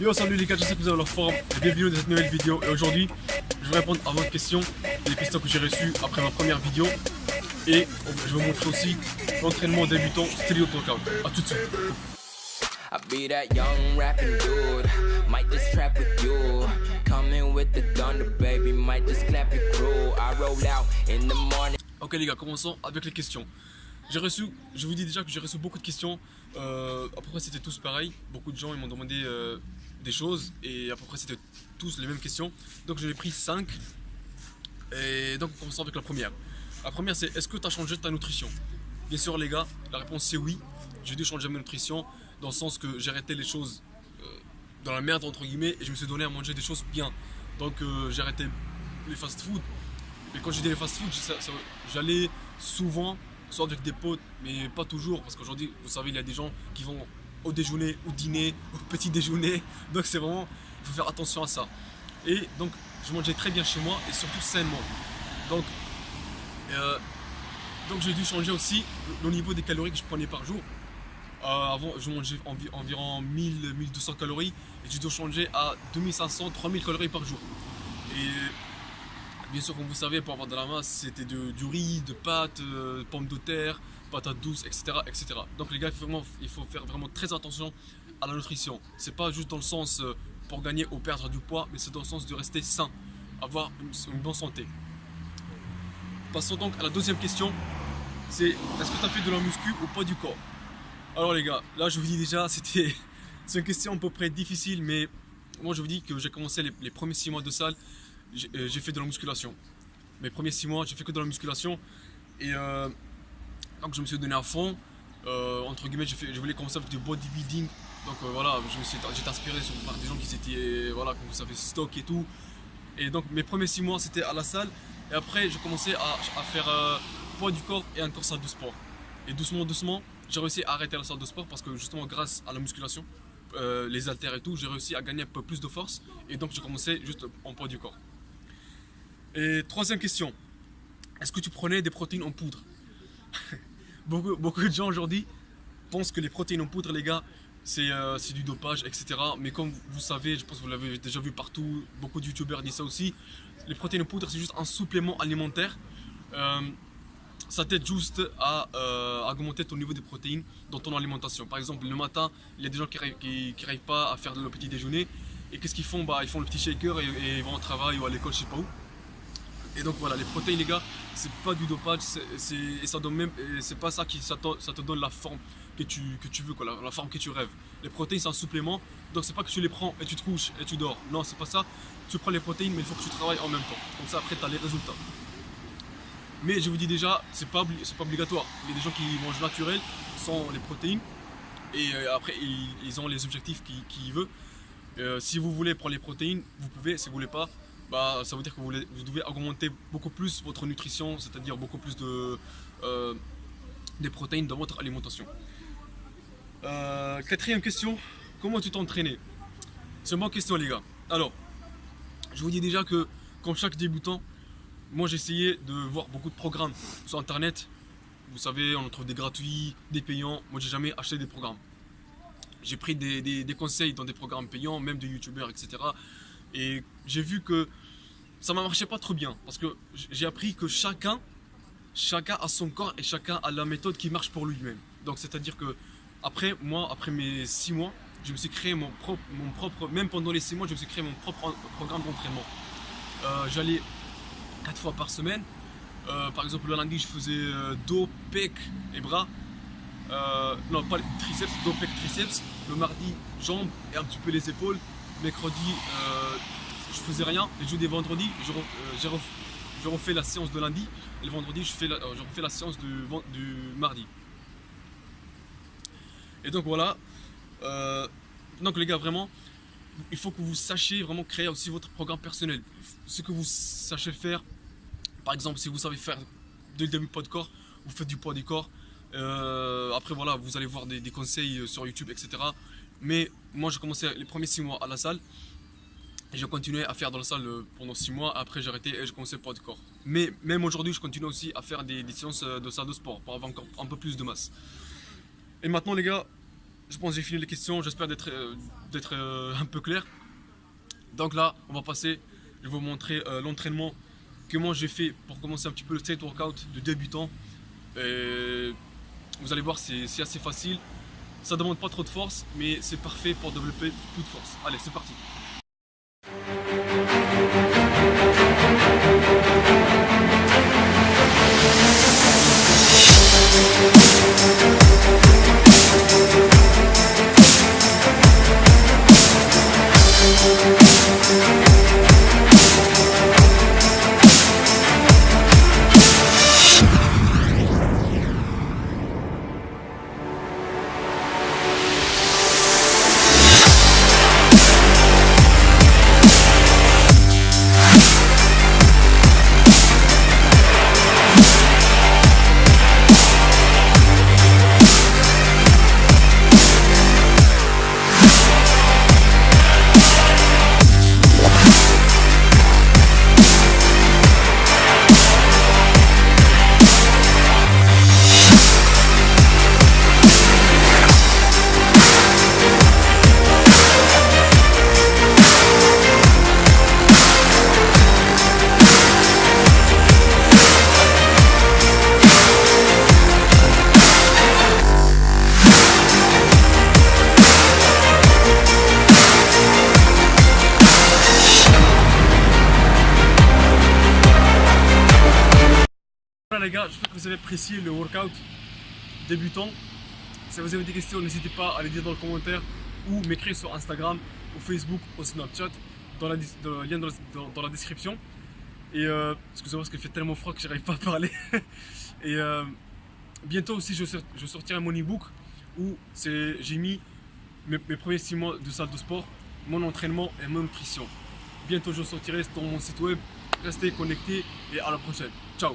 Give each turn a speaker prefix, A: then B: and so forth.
A: Yo, salut les gars, j'espère que vous avez leur forme et bienvenue dans cette nouvelle vidéo. Et aujourd'hui, je vais répondre à votre question, les questions que j'ai reçues après ma première vidéo. Et je vais vous montrer aussi l'entraînement débutant stéréo workout. A tout de suite.
B: I be that young rapping dude, might just trap with you. Coming with the thunder, baby, might just clap your crew. I roll out in the morning.
A: Ok les gars, commençons avec les questions. J'ai reçu, je vous dis déjà que j'ai reçu beaucoup de questions. À peu près c'était tous pareil. Beaucoup de gens ils m'ont demandé des choses et à peu près c'était tous les mêmes questions. Donc j'en ai pris 5. Et donc commençons avec la première. La première c'est est-ce que tu as changé ta nutrition? Bien sûr les gars, la réponse c'est oui. J'ai dû changer ma nutrition dans le sens que j'ai arrêté les choses dans la merde entre guillemets et je me suis donné à manger des choses bien. Donc j'ai arrêté les fast-food. Mais quand j'ai dit les fast-food, j'allais souvent, soit avec des potes, mais pas toujours, parce qu'aujourd'hui, vous savez, il y a des gens qui vont au déjeuner, au dîner, au petit déjeuner. Donc c'est vraiment, il faut faire attention à ça. Et donc, je mangeais très bien chez moi et surtout sainement. Donc, euh, donc j'ai dû changer aussi le niveau des calories que je prenais par jour. Avant, je mangeais environ 1000-1200 calories et j'ai dû changer à 2500-3000 calories par jour. Et bien sûr, comme vous savez, pour avoir de la masse, c'était du riz, de pâtes, pommes de terre, patates douces, etc., etc. Donc les gars, il faut faire vraiment très attention à la nutrition. C'est pas juste dans le sens pour gagner ou perdre du poids, mais c'est dans le sens de rester sain, avoir une bonne santé. Passons donc à la deuxième question. C'est est-ce que tu as fait de la muscu ou pas du corps? Alors les gars, là je vous dis déjà, c'est une question à peu près difficile, mais moi je vous dis que j'ai commencé les premiers 6 mois de salle. J'ai fait de la musculation. Mes premiers 6 mois, j'ai fait que de la musculation. Et donc je me suis donné à fond. Entre guillemets, je voulais commencer avec du bodybuilding. Donc voilà, j'étais inspiré par des gens qui étaient, voilà, comme vous savez, stock et tout. Et donc mes premiers 6 mois, c'était à la salle. Et après, j'ai commencé à faire poids du corps et encore salle de sport. Et doucement, doucement, j'ai réussi à arrêter la salle de sport parce que justement, grâce à la musculation, les haltères et tout, j'ai réussi à gagner un peu plus de force. Et donc j'ai commencé juste en poids du corps. Et troisième question, est-ce que tu prenais des protéines en poudre? Beaucoup de gens aujourd'hui pensent que les protéines en poudre, les gars, c'est du dopage, etc. Mais comme vous savez, je pense que vous l'avez déjà vu partout, beaucoup de youtubeurs disent ça aussi, les protéines en poudre, c'est juste un supplément alimentaire. Ça t'aide juste à augmenter ton niveau de protéines dans ton alimentation. Par exemple, le matin, il y a des gens qui n'arrivent pas à faire le petit déjeuner. Et qu'est-ce qu'ils font? Ils font le petit shaker et ils vont au travail ou à l'école, je sais pas où. Et donc voilà, les protéines les gars, c'est pas du dopage, et ça donne même, et c'est pas ça ça te donne la forme que tu veux, quoi, la forme que tu rêves. Les protéines c'est un supplément, donc c'est pas que tu les prends et tu te couches et tu dors. Non, c'est pas ça. Tu prends les protéines, mais il faut que tu travailles en même temps. Comme ça après tu as les résultats. Mais je vous dis déjà, c'est pas obligatoire. Il y a des gens qui mangent naturel sans les protéines et après ils ont les objectifs qu'ils veulent. Si vous voulez prendre les protéines, vous pouvez. Si vous voulez pas, ça veut dire que vous devez augmenter beaucoup plus votre nutrition, c'est-à-dire beaucoup plus des protéines dans votre alimentation. Quatrième question, comment tu t'entraînais? C'est une bonne question les gars. Alors, je vous dis déjà que comme chaque débutant, moi j'essayais de voir beaucoup de programmes sur internet. Vous savez, on en trouve des gratuits, des payants. Moi j'ai jamais acheté des programmes. J'ai pris des conseils dans des programmes payants, même de youtubeurs, etc. Et j'ai vu que ça ne marchait pas trop bien. Parce que j'ai appris que chacun a son corps et chacun a la méthode qui marche pour lui-même. Donc c'est-à-dire que après mes 6 mois, je me suis créé mon propre, même pendant les 6 mois, je me suis créé mon propre programme d'entraînement. J'allais 4 fois par semaine. Par exemple, le lundi, je faisais dos, pec et bras. Non, pas les triceps, dos, pec, triceps. Le mardi, jambes et un petit peu les épaules. Mercredi, je faisais rien. Les jeudis et vendredis, je refais la séance de lundi. Et le vendredi, je refais la séance du mardi. Et donc voilà. Donc les gars, vraiment, il faut que vous sachiez vraiment créer aussi votre programme personnel. Ce que vous sachez faire. Par exemple, si vous savez faire dès le début poids de corps, vous faites du poids du corps. Après voilà, vous allez voir des conseils sur YouTube, etc. Mais moi j'ai commencé les premiers 6 mois à la salle. Et j'ai continué à faire dans la salle pendant 6 mois. Après j'ai arrêté et j'ai commencé le poids de corps. Mais même aujourd'hui je continue aussi à faire des séances de salle de sport pour avoir encore un peu plus de masse. Et maintenant les gars, je pense que j'ai fini les questions, j'espère d'être un peu clair. Donc là, on va passer, je vais vous montrer l'entraînement que moi j'ai fait pour commencer un petit peu le street workout de débutant. Et vous allez voir, c'est assez facile. Ça demande pas trop de force, mais c'est parfait pour développer toute force. Allez, c'est parti. Voilà les gars, j'espère que vous avez apprécié le workout débutant. Si vous avez des questions, n'hésitez pas à les dire dans le commentaire ou m'écrire sur Instagram, ou Facebook, ou Snapchat, dans le lien dans la description. Et excusez-moi parce qu'il fait tellement froid que j'arrive pas à parler. Et bientôt aussi je sortirai mon e-book où j'ai mis mes premiers 6 mois de salle de sport, mon entraînement et mon nutrition. Bientôt je sortirai sur mon site web. Restez connectés et à la prochaine. Ciao.